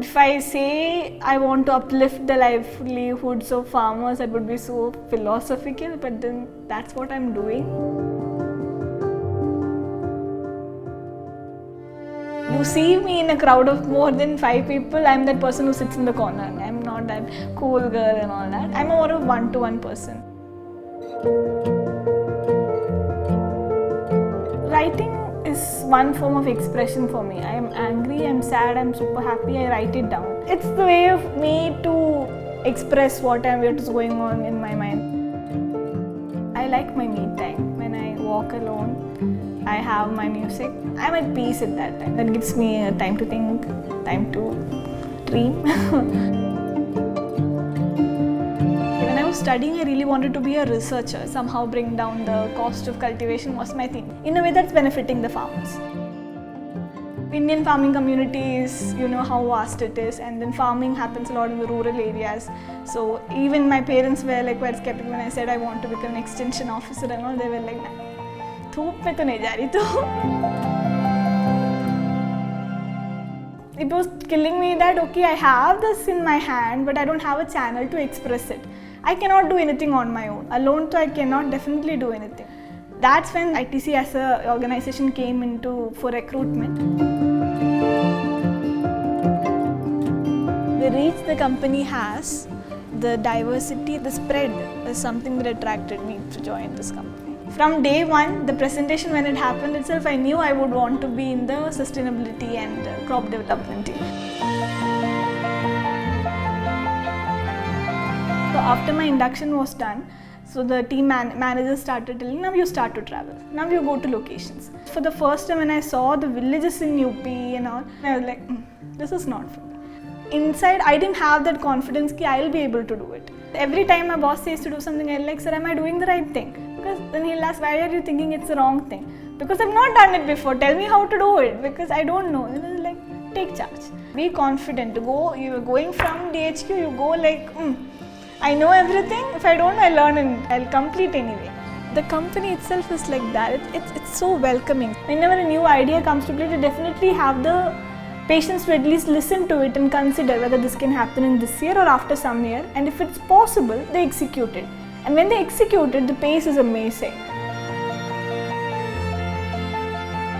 If I say I want to uplift the livelihoods of farmers, that would be so philosophical, but then that's what I'm doing. You see me in a crowd of more than 5 people, I'm that person who sits in the corner. I'm not that cool girl and all that. I'm more of a one-to-one person. Writing is one form of expression for me. I am angry, I'm sad, I'm super happy, I write it down. It's the way of me to express what is going on in my mind. I like my me time. When I walk alone, I have my music. I'm at peace at that time. That gives me time to think, time to dream. When I was studying, I really wanted to be a researcher. Somehow bring down the cost of cultivation was my thing. In a way that's benefiting the farmers. Indian farming communities, you know how vast it is, and then farming happens a lot in the rural areas. So even my parents were like quite skeptical when I said I want to become an extension officer and all. They were like, "Dhoop mein to nahi ja rahi tu." It was killing me that okay, I have this in my hand, but I don't have a channel to express it. I cannot do anything on my own. Alone, so I cannot definitely do anything. That's when ITC as an organization came into for recruitment. The reach the company has, the diversity, the spread is something that attracted me to join this company. From day one, the presentation when it happened itself, I knew I would want to be in the sustainability and crop development team. So after my induction was done, so the team manager started telling, now you start to travel, now you go to locations. For the first time when I saw the villages in UP and all, I was like, this is not for me. Inside, I didn't have that confidence that I'll be able to do it. Every time my boss says to do something, I'm like, sir, am I doing the right thing? Because then he'll ask, why are you thinking it's the wrong thing? Because I've not done it before, tell me how to do it, because I don't know. And it's like, take charge. Be confident. You're going from DHQ, you go like, I know everything, if I don't, I learn and I'll complete anyway. The company itself is like that, it's so welcoming. Whenever a new idea comes to play, they definitely have the patience to at least listen to it and consider whether this can happen in this year or after some year, and if it's possible, they execute it. And when they execute it, the pace is amazing.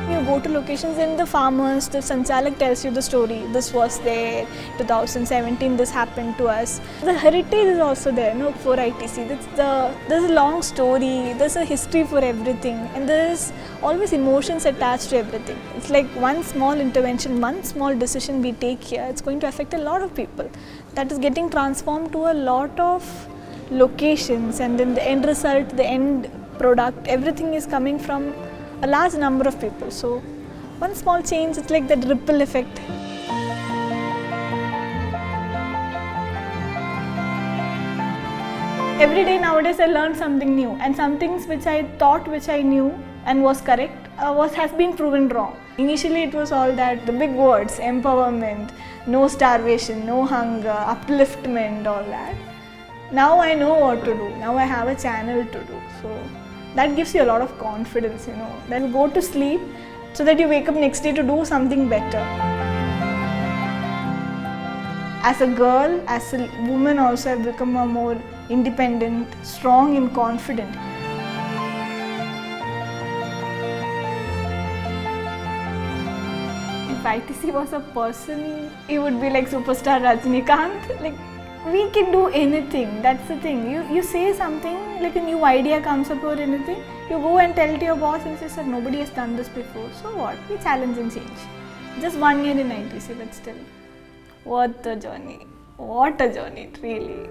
You go to locations and the farmers, the Sanchalak tells you the story. This was there, 2017 this happened to us. The heritage is also there, for ITC. There's a long story, there's a history for everything, and there's always emotions attached to everything. It's like one small intervention, one small decision we take here, it's going to affect a lot of people. That is getting transformed to a lot of locations, and then the end result, the end product, everything is coming from a large number of people. So one small change, it's like that ripple effect. Every day nowadays I learn something new, and some things which I thought which I knew and was correct has been proven wrong. Initially it was all that, the big words, empowerment, no starvation, no hunger, upliftment, all that. Now I know what to do, now I have a channel to do. So that gives you a lot of confidence, Then you go to sleep so that you wake up next day to do something better. As a girl, as a woman also, I've become a more independent, strong and confident. If ITC was a person, it would be like superstar Rajinikanth. We can do anything, that's the thing. You say something, like a new idea comes up or anything, you go and tell to your boss and say, sir, nobody has done this before. So what? We challenge and change. Just 1 year in ITC, but still, what a journey. What a journey, really.